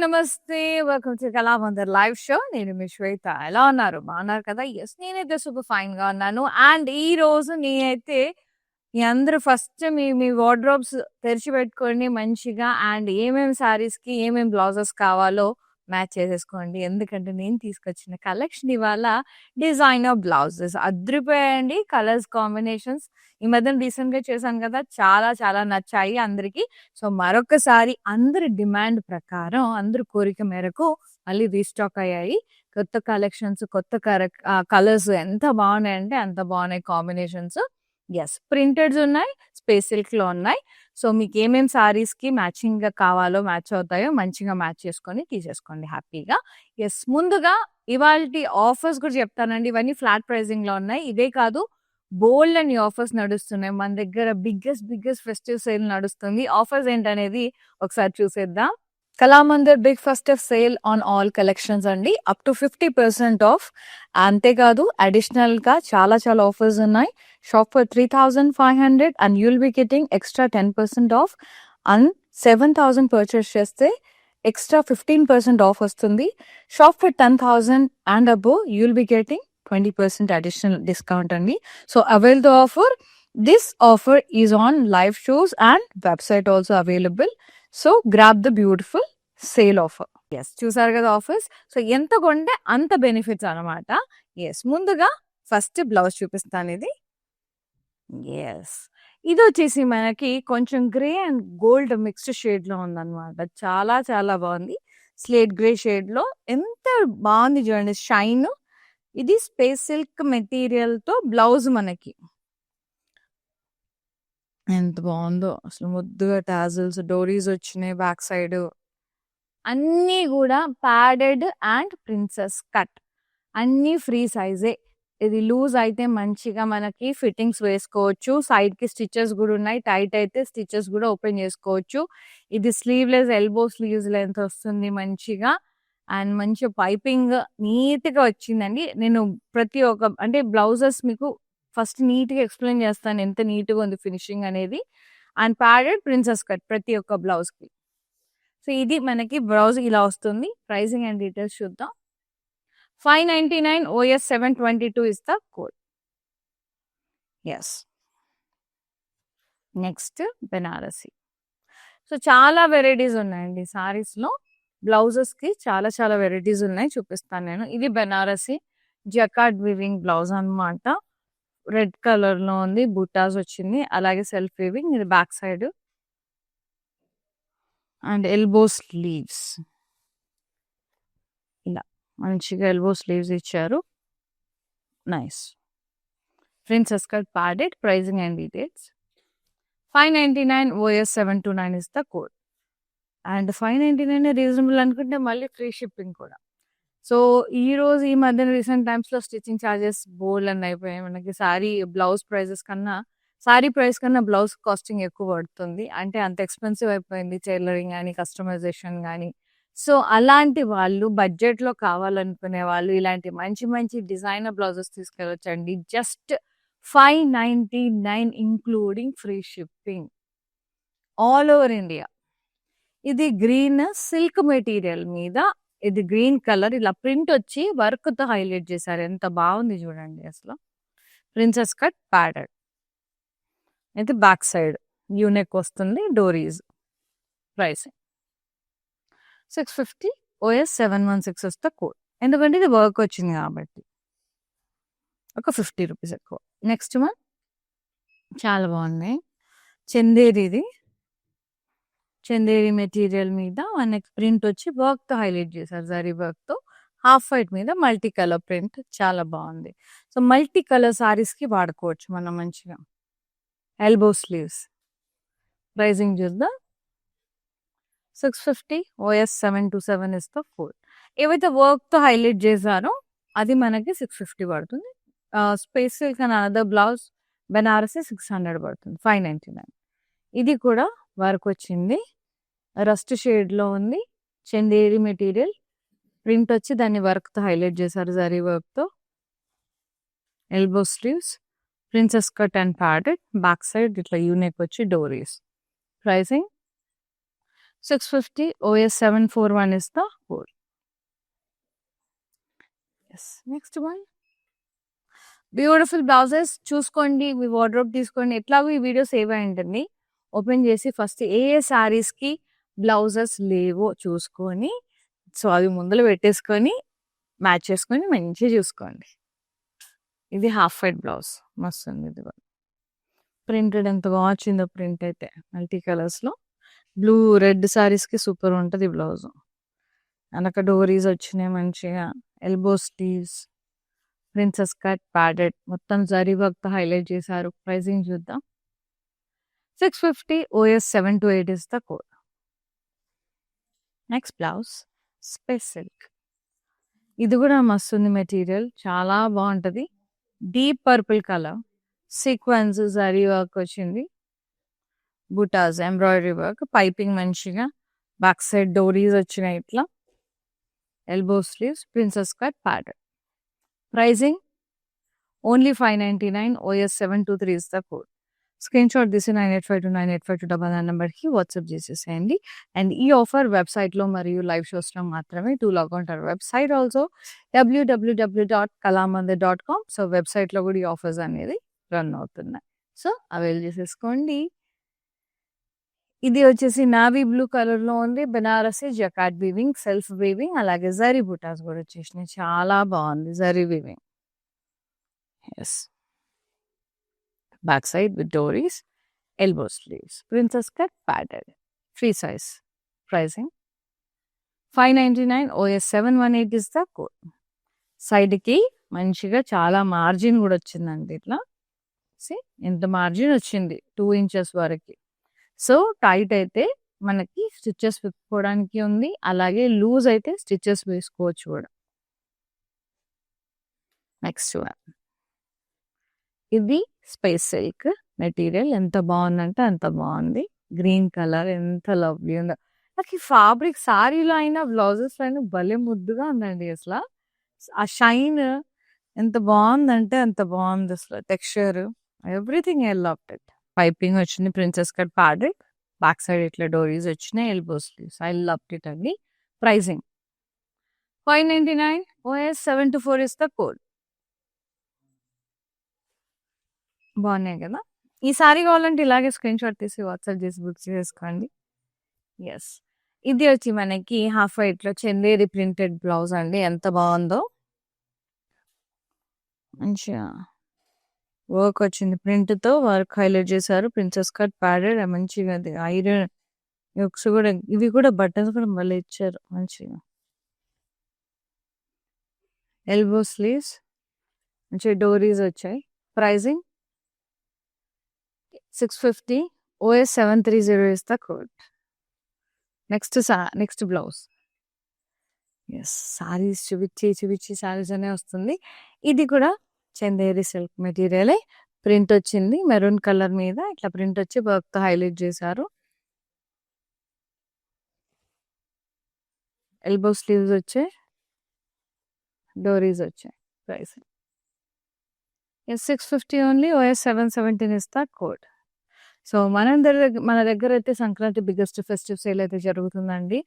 నమస్తే. Welcome to Kalamandir live show. నేను మీ శ్వేత. ఎలా ఉన్నారు? బాగున్నారు కదా? యెస్, నేనైతే సూపర్ ఫైన్‌గా ఉన్నాను. అండ్ ఈరోజు నేనైతే మీ అందరూ ఫస్ట్ మీ మీ వార్డ్‌రోబ్స్ తెరిచిపెట్టుకోండి మంచిగా. అండ్ ఏమేమి శారీస్‌కి, ఏమేమి బ్లౌజెస్ కావాలో మ్యాచ్ చేసేసుకోండి. ఎందుకంటే నేను తీసుకొచ్చిన కలెక్షన్ ఇవాళ డిజైనర్ బ్లౌజెస్ అదిరిపోయాయండి. కలర్స్ కాంబినేషన్స్ ఈ మధ్యన రీసెంట్‌గా చేశాను కదా! చాలా చాలా నచ్చాయి అందరికి. సో, మరొకసారి అందరి డిమాండ్ ప్రకారం, అందరి కోరిక మేరకు మళ్ళీ రీస్టాక్ అయ్యాయి. కొత్త కలెక్షన్స్, కొత్త కలర్స్ ఎంత బాగున్నాయంటే అంత బాగున్నాయి కాంబినేషన్స్. యెస్, ప్రింటెడ్స్ ఉన్నాయి, స్పేస్ సిల్క్‌లో ఉన్నాయి. సో, మీకేమేం శారీస్‌కి మ్యాచింగ్‌గా కావాలో, మ్యాచ్ అవుతాయో మంచిగా మ్యాచ్ చేసుకొని తీసేసుకోండి హ్యాపీగా. యెస్, ముందుగా ఇవాల్టి ఆఫర్స్ కూడా చెప్తానండి. ఇవన్నీ ఫ్లాట్ ప్రైజింగ్‌లో ఉన్నాయి. ఇదే కాదు, బోలెడన్ని ఆఫర్స్ నడుస్తున్నాయి. మన దగ్గర బిగ్గెస్ట్ ఫెస్టివ్ సేల్ నడుస్తుంది. ఆఫర్స్ ఏంటనేది ఒకసారి చూసేద్దాం. Kalamandir big festive sale on all collections అండి. Up to 50% off. అంతేకాదు అడిషనల్‌గా చాలా చాలా ఆఫర్స్ ఉన్నాయి. Shop for 3,500 and you will be getting extra 10% off. And 7,000 purchase చేస్తే ఎక్స్ట్రా 15% ఆఫ్ వస్తుంది. Shop for 10,000 and above you will be getting 20% additional discount అండి. So avail the offer. This offer is on live shows and website also available. So grab the beautiful sale offer. Yes, చూసారు కదా offers. So ఎంత కొంటే అంత benefits అనమాట. Yes, ముందుగా first blouse చూపిస్తాను. Yes, ఇది వచ్చేసి మనకి కొంచెం grey and gold mixed shade లో ఉందన్నమాట. చాలా చాలా బాగుంది. స్లేట్ గ్రే షేడ్ లో ఎంత బాగుంది చూడండి, షైన్. ఇది స్పేస్ సిల్క్ మెటీరియల్ తో బ్లౌజ్ మనకి ఎంత బాగుందో అసలు. ముద్దుగా టాజిల్స్, డోరీస్ వచ్చినాయి బ్యాక్ సైడ్. అన్నీ కూడా ప్యాడెడ్ అండ్ ప్రిన్సెస్ కట్. అన్నీ ఫ్రీ సైజే. ఇది లూజ్ అయితే మంచిగా మనకి ఫిట్టింగ్స్ వేసుకోవచ్చు. సైడ్ కి స్టిచెస్ కూడా ఉన్నాయి. టైట్ అయితే స్టిచెస్ కూడా ఓపెన్ చేసుకోవచ్చు. ఇది స్లీవ్లెస్, ఎల్బో స్లీవ్స్ లెంత్ వస్తుంది మంచిగా. అండ్ మంచి పైపింగ్ నీట్ గా వచ్చిందండి. నేను ప్రతి ఒక్క అంటే బ్లౌజెస్ మీకు ఫస్ట్ నీట్ గా ఎక్స్ప్లెయిన్ చేస్తాను ఎంత నీట్ గా ఉంది ఫినిషింగ్ అనేది. అండ్ ప్యాడెడ్ ప్రిన్సెస్ కట్ ప్రతి ఒక్క బ్లౌజ్ కి. సో ఇది మనకి బ్లౌజ్ ఇలా వస్తుంది. ప్రైసింగ్ అండ్ డీటెయిల్స్ చూద్దాం. 599 OS 722 is the code. Yes, next Banarasi. So చాలా వెరైటీస్ ఉన్నాయండి సారీస్ లో. బ్లౌజెస్ కి చాలా చాలా వెరైటీస్ ఉన్నాయి, చూపిస్తాను నేను. ఇది బెనారసి జకార్డ్ వీవింగ్ బ్లౌజ్ అన్నమాట. రెడ్ కలర్ లో ఉంది, బుటాస్ వచ్చింది, అలాగే సెల్ఫ్ వీవింగ్. ఇది back side and elbow sleeves. ఇలా మంచిగా ఎల్బో స్లీవ్స్ ఇచ్చారు. Nice. Princess cut padded. Pricing and details. 599 OS 729 is the code. And 599 reasonable అనుకుంటే మళ్ళీ ఫ్రీ షిప్పింగ్ కూడా. సో ఈ రోజు ఈ మధ్యన రీసెంట్ టైమ్స్ లో స్టిచ్చింగ్ చార్జెస్ బోల్డ్ అని అయిపోయాయి మనకి. సారీ బ్లౌజ్ ప్రైజెస్ కన్నా, సారీ ప్రైస్ కన్నా బ్లౌజ్ కాస్టింగ్ ఎక్కువ పడుతుంది. అంటే అంత ఎక్స్పెన్సివ్ అయిపోయింది టైలరింగ్ కానీ, కస్టమైజేషన్ కానీ. సో అలాంటి వాళ్ళు బడ్జెట్ లో కావాలనుకునే వాళ్ళు ఇలాంటి మంచి మంచి డిజైనర్ బ్లౌజెస్ తీసుకెళ్ళొచ్చండి. Just 599 including free shipping all over India. ఇది గ్రీన్ సిల్క్ మెటీరియల్ మీద, ఇది గ్రీన్ కలర్ ఇలా ప్రింట్ వచ్చి వర్క్ తో హైలైట్ చేశారు. ఎంత బాగుంది చూడండి అసలు. Princess cut padded. అయితే బ్యాక్ సైడ్ యూనెక్ వస్తుంది, డోరీస్. ప్రైసింగ్ 650 OS 716 వస్తే కోడ్. ఎందుకంటే ఇది వర్క్ వచ్చింది కాబట్టి ఒక 50 రూపీస్ ఎక్కువ. నెక్స్ట్ వన్ చాలా బాగున్నాయి. చందేరిది, చందేరి మెటీరియల్ మీద మనకి ప్రింట్ వచ్చి వర్క్ తో హైలైట్ చేశారు. జరీ వర్క్ తో హాఫ్ వైట్ మీద మల్టీ కలర్ ప్రింట్. చాలా బాగుంది. సో మల్టీ కలర్ సారీస్ కి వాడుకోవచ్చు మనం మంచిగా. Elbow sleeves. ప్రైజింగ్ చూద్దాం. 650 OS 727 ఇస్ ద కోడ్. ఏవైతే వర్క్ తో హైలైట్ చేశారో అది మనకి 650 పడుతుంది. Space silk and another blouse Banarasi 600 పడుతుంది. 599. ఇది కూడా వర్క్ వచ్చింది, రస్ట్ షేడ్ లో ఉంది. చందేరి మెటీరియల్ ప్రింట్ వచ్చి దాన్ని వర్క్ తో హైలైట్ చేశారు జరీ వర్క్ తో. Elbow sleeves, princess cut and padded. Back side ఇట్లా యూనెక్ వచ్చి డోరీస్. Pricing 650 OS 741 is the code. Yes. Next one. Beautiful blouses చూసుకోండి. మీ వార్డ్రోబ్ తీసుకోండి. ఎట్లాగో ఈ వీడియో సేవ్ అయి ఉంటుంది. ఓపెన్ చేసి ఫస్ట్ ఏ ఏ శారీస్‌కి బ్లౌజెస్ లేవో చూసుకొని, సో అవి ముందల పెట్టేసుకొని, మ్యాచ్ చేసుకొని మంచిగా చూసుకోండి. ఇది హాఫ్ వైట్ బ్లౌజ్ మస్తుంది. ఇది కూడా ప్రింటెడ్ ఎంత బాగా వచ్చిందో ప్రింట్ అయితే మల్టీ కలర్స్‌లో. బ్లూ, రెడ్ శారీస్‌కి సూపర్ ఉంటది బ్లౌజ్. వెనక డోరీస్ వచ్చినాయి మంచిగా. Elbow sleeves, princess cut, padded మొత్తం జరీ వర్క్‌తో హైలైట్ చేశారు. ప్రైసింగ్ చూద్దాం. 650 OS 728 is the code. Next blouse space silk. ఇది కూడా మస్తుంది మెటీరియల్. చాలా బాగుంటది. Deep purple colour, sequins zari work వచ్చింది. బుటాస్, ఎంబ్రాయిడరీ వర్క్, పైపింగ్ మంచిగా. బ్యాక్ సైడ్ డోరీస్ వచ్చినాయి ఇట్లా. Elbow sleeves, princess cut, padded. Pricing only 599. OS 723 is the code. Screenshot తీసి 9852985299 నెంబర్కి వాట్సాప్ చేసేసేయండి. అండ్ ఈ ఆఫర్ వెబ్సైట్లో మరియు లైవ్ షోస్లో మాత్రమే. To log on our website also www.kalamandir.com. So వెబ్సైట్లో కూడా ఈ ఆఫర్స్ అనేది రన్ అవుతున్నాయి. సో అవైల్ చేసేసుకోండి. ఇది వచ్చేసి నావీ బ్లూ కలర్లో ఉంది. Banarasi jacquard weaving, self weaving, అలాగే జరీ బుటాస్ కూడా వచ్చేసినాయి. చాలా బాగుంది zari weaving. Yes, back side with డోరీస్, elbow sleeves, princess cut, padded, free size. Pricing 599. OS 718 is the code. సైడ్కి మంచిగా చాలా మార్జిన్ కూడా వచ్చిందండి. ఇట్లా ఎంత మార్జిన్ వచ్చింది, 2 inches వరకు. సో టైట్ అయితే మనకి స్టిచెస్ పెట్టుకోవడానికి ఉంది, అలాగే లూజ్ అయితే స్టిచెస్ వేసుకోవచ్చు కూడా. నెక్స్ట్ వన్, ఇది స్పేస్ సిల్క్ మెటీరియల్. ఎంత బాగుందంటే అంత బాగుంది. గ్రీన్ కలర్ ఎంత లవ్లీ ఉందో. నాకు ఈ ఫ్యాబ్రిక్ సారీలో అయినా బ్లౌజెస్లో అయినా భలే ముద్దుగా ఉందండి. అసలు ఆ షైన్ ఎంత బాగుందంటే అంత బాగుంది. అసలు texture, everything I loved it. Piping వచ్చింది, princess cut, padded. Back side ఇట్లా డోరీస్ వచ్చినాయి, elbow sleeves. I loved it అండి. Pricing 599. OS 724 is the code. బాగున్నాయి కదా. ఈ సారీ కావాలంటే ఇలాగే స్క్రీన్ షాట్ తీసి వాట్సాప్ చేసి బుక్ చేసుకోండి. ఎస్, ఇది వచ్చి మనకి హాఫ్ వైట్లో చందేరి ప్రింటెడ్ బ్లౌజ్ అండి. ఎంత బాగుందో, మంచిగా వర్క్ వచ్చింది. ప్రింట్తో వర్క్ హైలైట్ చేశారు. ప్రిన్సెస్ కట్, ప్యాడెడ్, మంచిగా ఐరన్ యోక్స్ కూడా, ఇవి కూడా బటన్స్ కూడా మళ్ళీ ఇచ్చారు మంచిగా. ఎల్బో స్లీవ్స్, మంచిగా డోరీస్ వచ్చాయి. Pricing 650. OS 730 is the code. Next blouse. Yes, saris చూపించి సారీస్ అనే వస్తుంది. ఇది కూడా చందేరి సిల్క్ మెటీరియలే. ప్రింట్ వచ్చింది మెరూన్ కలర్ మీద. ఇట్లా ప్రింట్ వచ్చి వర్క్తో హైలైట్ చేశారు. ఎల్బో స్లీవ్స్ వచ్చాయి, డోరీస్ వచ్చాయి. Price 650 only. OS 717 is the code. So మన దగ్గర అయితే సంక్రాంతి బిగ్గెస్ట్ ఫెస్టివ్ సేల్ అయితే జరుగుతుందండి.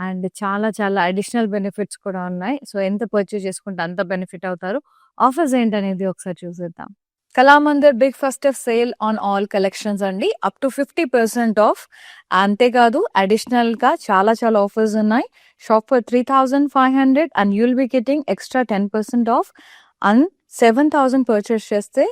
అండ్ చాలా చాలా అడిషనల్ బెనిఫిట్స్ కూడా ఉన్నాయి. సో ఎంత పర్చేజ్ చేసుకుంటే అంత బెనిఫిట్ అవుతారు. ఆఫర్స్ ఏంటనేది ఒకసారి చూసేద్దాం. Kalamandir big festive sale on all collections అండి. Up to 50% off. అంతేకాదు అడిషనల్గా చాలా చాలా ఆఫర్స్ ఉన్నాయి. Shop for 3500 and you'll be getting extra 10% off. And 7000 purchase చేస్తే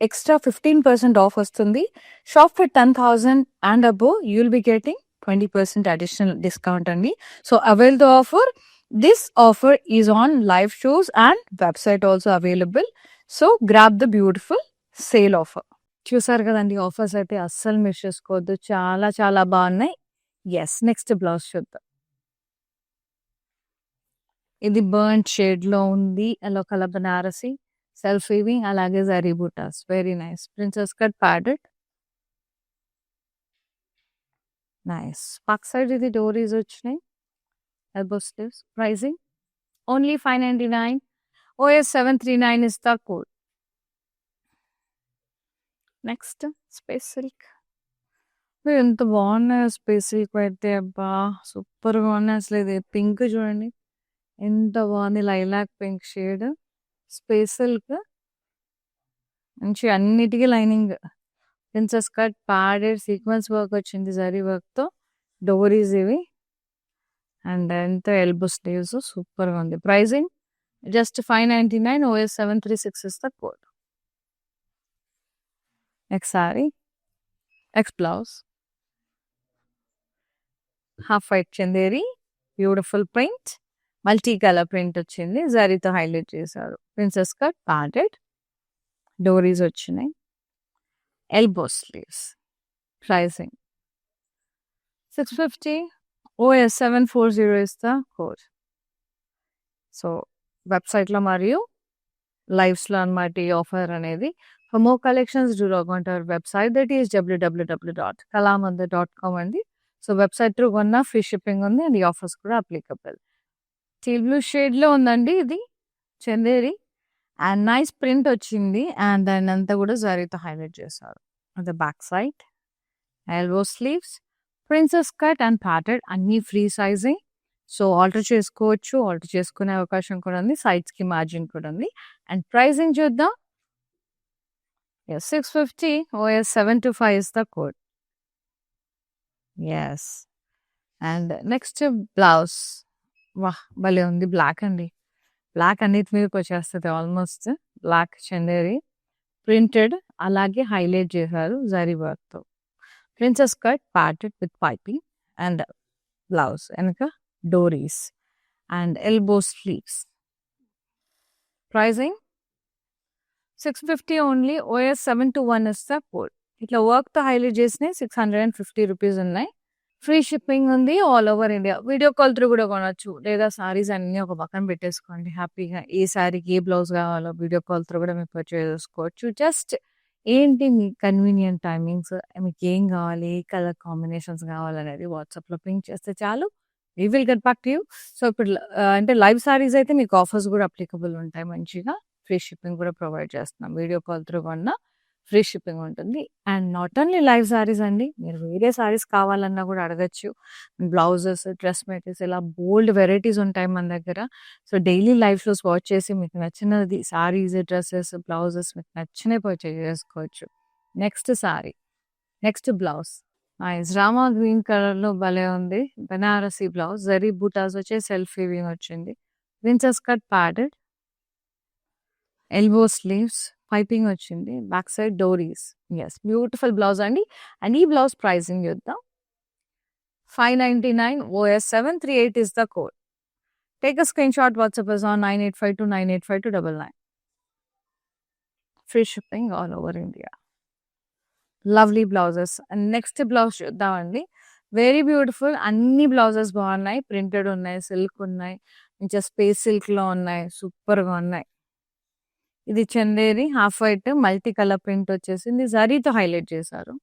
ఎక్స్ట్రా 15% ఆఫ్ వస్తుంది. Shop for 10,000 and above you'll be getting 20% additional discount అండి. So avail the offer. This offer is on live shows and website also available. So grab the beautiful sale offer. చూసారు కదండి, offers అయితే అస్సలు miss చేసుకోవద్దు. చాలా చాలా బాగున్నాయి. Yes, next blouse చూద్దాం. ఇది బర్న్ షేడ్లో ఉంది. Yellow colour Banarasi, self weaving, అలాగే zari butas. Very nice. Princess cut, padded, nice. Back side ఇది డోరీస్ వచ్చినాయి, elbow sleeves. Pricing only 599. OS 739 is the code. Next space silk. ఎంత బాగున్నాయో స్పేస్ సిల్క్ అయితే అబ్బా! సూపర్‌గా ఉన్నాయి. అసలు ఇది పింక్ చూడండి. ఎంత బాగుంది lilac pink shade. Space silk మంచి అన్నిటికి lining. Princess cut padded sequence work వచ్చింది జరీ వర్క్‌తో. డోరీస్ ఇవి. అండ్ ఎంత ఎల్బో స్లీవ్స్ సూపర్‌గా ఉంది. Pricing just 599 OS 736 is the code. Next sorry, next blouse. Off white Chanderi, beautiful print, multi colour print వచ్చింది. జరీతో హైలైట్ చేశారు. ప్రిన్సెస్ కట్ ప్యాడెడ్, డోరీస్ వచ్చినాయి. Elbow sleeves. Pricing 650 OS 740 is the code. So వెబ్సైట్లో మరియు లైవ్స్లో అనమాట ఈ ఆఫర్ అనేది. For more collections do log on to our website that is www.kalamandir.com అండి. సో వెబ్సైట్ త్రూ కొన్నా ఫ్రీ షిప్పింగ్ ఉంది అండ్ ఈ ఆఫర్స్ కూడా అప్లికబుల్. టీల్ బ్లూ షేడ్లో ఉందండి ఇది చందేరి అండ్ నైస్ ప్రింట్ వచ్చింది అండ్ దాన్ని అంతా కూడా జరీతో హైలైట్ చేశారు. అది back side, elbow sleeves, princess cut and patted అన్నీ ఫ్రీ సైజింగ్. సో ఆల్టర్ చేసుకోవచ్చు, ఆల్టర్ చేసుకునే అవకాశం కూడా ఉంది. సైడ్స్కి మార్జిన్ కూడా ఉంది. అండ్ ప్రైజింగ్ చూద్దాం. 650 OS 725 is the code. Yes. And next blouse. వాహ్ భలే ఉంది. బ్లాక్ అండి. బ్లాక్ అన్నిటి మీదకి వచ్చేస్తుంది ఆల్మోస్ట్. బ్లాక్ చందేరి ప్రింటెడ్ అలాగే హైలైట్ చేశారు జరీ వర్క్తో. Princess cut padded with piping and blouse వెనక doris and elbow sleeves. Pricing 650 only. OS 721 is the code. ఇట్లా వర్క్తో హైలైట్ చేసినాయి 650 రూపీస్ ఉన్నాయి. ఫ్రీ షిప్పింగ్ ఉంది all over India. Video call through కూడా కొనొచ్చు లేదా సారీస్ అన్నీ ఒక పక్కన పెట్టేసుకోండి హ్యాపీగా. ఏ సారీకి ఏ బ్లౌజ్ కావాలో వీడియో కాల్ త్రూ కూడా మీరు పర్చేజ్ చేసుకోవచ్చు. జస్ట్ ఏంటి మీ కన్వీనియంట్ టైమింగ్స్, మీకు ఏం కావాలి, ఏ కలర్ కాంబినేషన్స్ కావాలనేది వాట్సాప్లో పింక్ చేస్తే చాలు. We will get back to you. So ఇప్పుడు అంటే లైవ్ సారీస్ అయితే మీకు ఆఫర్స్ కూడా అప్లికబుల్ ఉంటాయి మంచిగా. ఫ్రీ షిప్పింగ్ కూడా ప్రొవైడ్ చేస్తున్నాం. వీడియో కాల్ త్రూ కొన్నా ఫ్రీ షిప్పింగ్ ఉంటుంది. And not only live saris అండి, మీరు వేరే సారీస్ కావాలన్నా కూడా అడగచ్చు. బ్లౌజెస్, డ్రెస్ మెటీరియల్స్ ఇలా బోల్డ్ వెరైటీస్ ఉంటాయి మన దగ్గర. సో డైలీ లైఫ్లో వాచ్ చేసి మీకు నచ్చినది సారీస్, డ్రెస్సెస్, బ్లౌజెస్ మీకు నచ్చినవి పర్చేజ్ చేసుకోవచ్చు. Next sorry, next blouse. Nice Rama green కలర్లో భలే ఉంది. బెనారసీ బ్లౌజ్, జరీ బూటాస్ వచ్చే సెల్ఫ్ వీవింగ్ వచ్చింది. Princess cut padded, elbow sleeves, piping వచ్చింది. Back side doris. Yes beautiful blouse అండి. అండ్ ఈ బ్లౌజ్ ప్రైసింగ్ చూద్దాం. 599 OS 738 is the code. Take a screenshot. WhatsApp is on 9852985299. Free shipping all over India. Lovely blouses. And next blouse చూద్దామండి. Very beautiful. అన్ని blouses బాగున్నాయి. Printed ఉన్నాయి, silk ఉన్నాయి, ఇంకా space సిల్క్లో ఉన్నాయి. సూపర్గా ఉన్నాయి. ఇది Chanderi half white multi colour print వచ్చేసింది. జరీతో హైలైట్ చేశారు.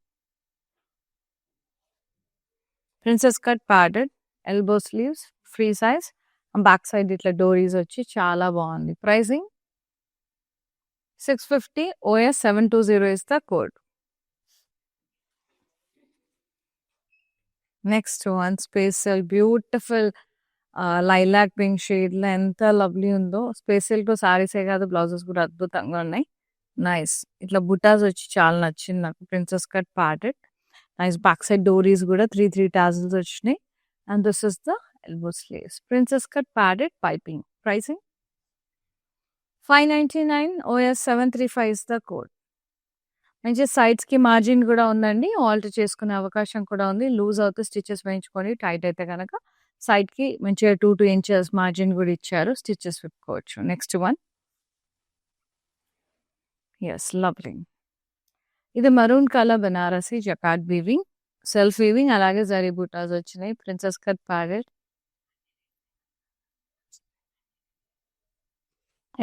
Princess cut padded, elbow sleeves, free size, back side ఇట్లా డోరీస్ వచ్చి చాలా బాగుంది. Pricing 650 OS 720 is the code. Next one special beautiful lilac pink షేడ్లో ఎంత లవ్లీ ఉందో. స్పేషల్తో సారీసే కాదు బ్లౌజెస్ కూడా అద్భుతంగా ఉన్నాయి. నైస్. ఇట్లా బుటాస్ వచ్చి చాలా నచ్చింది నాకు. Princess cut padded, nice back side doris కూడా 3 టాజిల్స్ వచ్చినాయి. And this is the elbow sleeves. Princess cut padded piping. Pricing 599 OS 735 is the code. మంచి సైడ్స్కి మార్జిన్ కూడా ఉందండి. ఆల్టర్ చేసుకునే అవకాశం కూడా ఉంది. లూజ్ అవుతే స్టిచెస్ వేయించుకొని, టైట్ అయితే కనుక సైడ్కి మంచిగా 2 ఇంచెస్ మార్జిన్ కూడా ఇచ్చారు. స్టిచెస్ విప్పుకోవచ్చు. Next one. Yes lovely. ఇది maroon colour Benarasi jacquard weaving, self weaving అలాగే జరీ బూటాస్ వచ్చినాయి. Princess cut padded,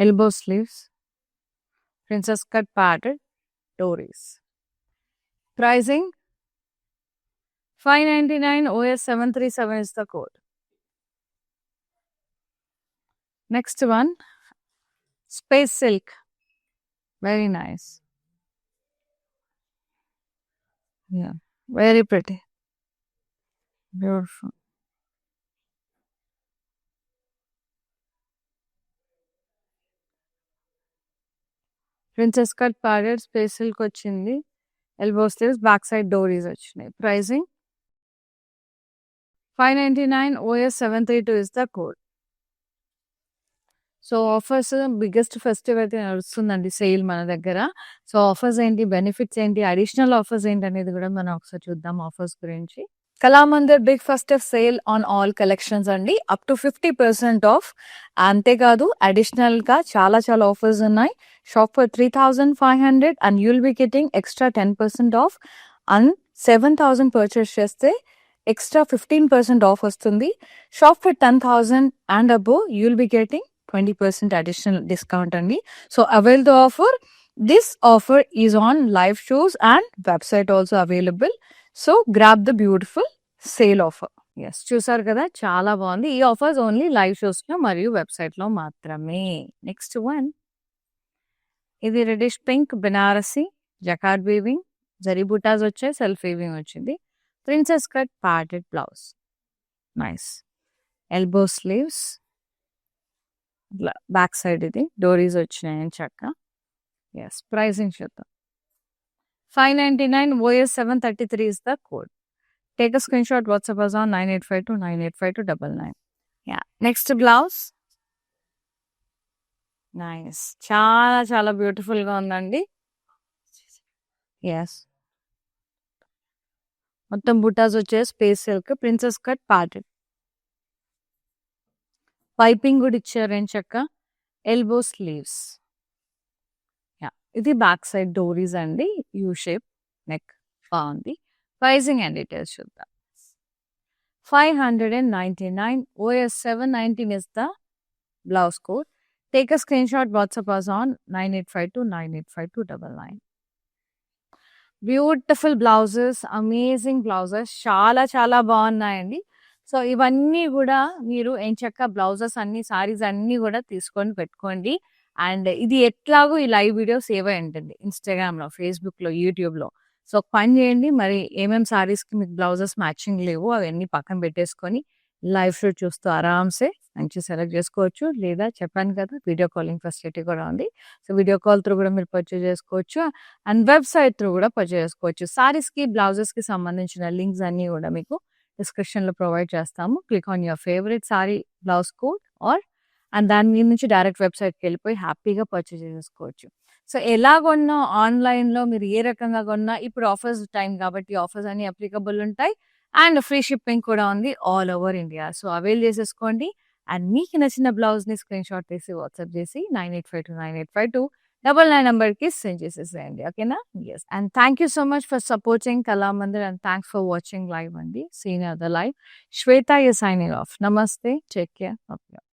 elbow sleeves, princess cut padded, doris. Pricing 599 OS 737 is the code. Next one, space silk. Very nice. Yeah. Very pretty. Beautiful. Princess cut padded space silk వచ్చింది. Elbow sleeves, back side doris వచ్చినాయి. Pricing 599. OS 732 is the code. So offers biggest festive అయితే నడుస్తుందండి sale మన దగ్గర. So offers ఏంటి, benefits ఏంటి, additional offers ఏంటి అనేది కూడా మనం ఒకసారి చూద్దాం ఆఫర్స్ గురించి. Kalamandir big festive sale on all collections అండి, అప్ టు 50% ఆఫ్. అంతేకాదు అడిషనల్ గా చాలా చాలా ఆఫర్స్ ఉన్నాయి. Shop for 3500 and you'll be getting extra 10% off. And 7000 purchase చేస్తే ఎక్స్ట్రా 15% ఆఫ్ వస్తుంది. Shop for 10,000 and above you'll be getting 20% additional discount అండి. So avail the offer. This offer is on live shows and website also available. So grab the beautiful sale offer. Yes, చూసారు కదా, చాలా బాగుంది. ఈ offers only live shows లో మరియు website లో మాత్రమే. నెక్స్ట్ వన్, ఇది reddish pink Banarasi jacquard weaving, zari butas వచ్చాయి, సెల్ఫ్ వీవింగ్ వచ్చింది. Princess cut padded blouse, nice. Elbow sleeves, back side ఇది డోరీస్ వచ్చినాయి చక్క. ఎస్, ప్రైసింగ్ చూద్దాం. 599. OS 733 is the code. Take a screenshot, WhatsApp us on 9852 985299. Yeah. Next blouse. Nice, చాలా చాలా beautiful గా ఉందండి. ఎస్, మొత్తం బుటాస్ వచ్చే space silk princess cut pattern, piping కూడా ఇచ్చారు ఏం చక్క. ఎల్బో స్లీవ్స్, ఇది బ్యాక్ సైడ్ డోరీస్ అండి, యూ షేప్ నెక్, బాగుంది. ప్రైసింగ్ అండ్ డీటెయిల్స్ చూద్దాం. 599. OS 719 is the blouse code. Take a screenshot, WhatsApp us on 9852 985299. Beautiful blouses, amazing blouses, చాలా చాలా బాగున్నాయండి. సో ఇవన్నీ కూడా మీరు ఎంచక్క బ్లౌజెస్ అన్ని, సారీస్ అన్ని కూడా తీసుకొని పెట్టుకోండి. అండ్ ఇది ఎట్లాగో ఈ లైవ్ వీడియో సేవ్ అయి ఉంటుంది ఇన్స్టాగ్రామ్లో, ఫేస్బుక్లో, యూట్యూబ్లో. సో ఒక పని చేయండి, మరి ఏమేమి సారీస్కి మీకు బ్లౌజెస్ మ్యాచింగ్ లేవు అవన్నీ పక్కన పెట్టేసుకొని లైవ్ షో చూస్తూ ఆరామ్సే మంచి సెలెక్ట్ చేసుకోవచ్చు. లేదా చెప్పాను కదా, వీడియో కాలింగ్ ఫెసిలిటీ కూడా ఉంది. సో వీడియో కాల్ త్రూ కూడా మీరు పర్చేజ్ చేసుకోవచ్చు. అండ్ వెబ్సైట్ త్రూ కూడా పర్చేజ్ చేసుకోవచ్చు. సారీస్కి, బ్లౌజెస్కి సంబంధించిన లింక్స్ అన్నీ కూడా మీకు డిస్క్రిప్షన్లో ప్రొవైడ్ చేస్తాము. Click on your favourite sari blouse code or and దాని మీద నుంచి డైరెక్ట్ వెబ్సైట్కి వెళ్ళిపోయి హ్యాపీగా పర్చేజ్ చేసుకోవచ్చు. సో ఎలా కొన్నా ఆన్లైన్లో, మీరు ఏ రకంగా కొన్నా ఇప్పుడు ఆఫర్స్ టైం కాబట్టి ఆఫర్స్ అన్ని అప్లికబుల్ ఉంటాయి. అండ్ ఫ్రీ షిప్పింగ్ కూడా ఉంది all over India. So avail చేసేసుకోండి. అండ్ మీకు నచ్చిన బ్లౌజ్ని స్క్రీన్ షాట్ తీసి వాట్సాప్ చేసి 9852 985299 నెంబర్కి సెండ్ చేసేసేయండి. ఓకేనా? Yes. And thank you so much for supporting Kalamandir and thanks for watching live అండి. Seen other live. Shweta is signing off. Namaste. Take care. Okay.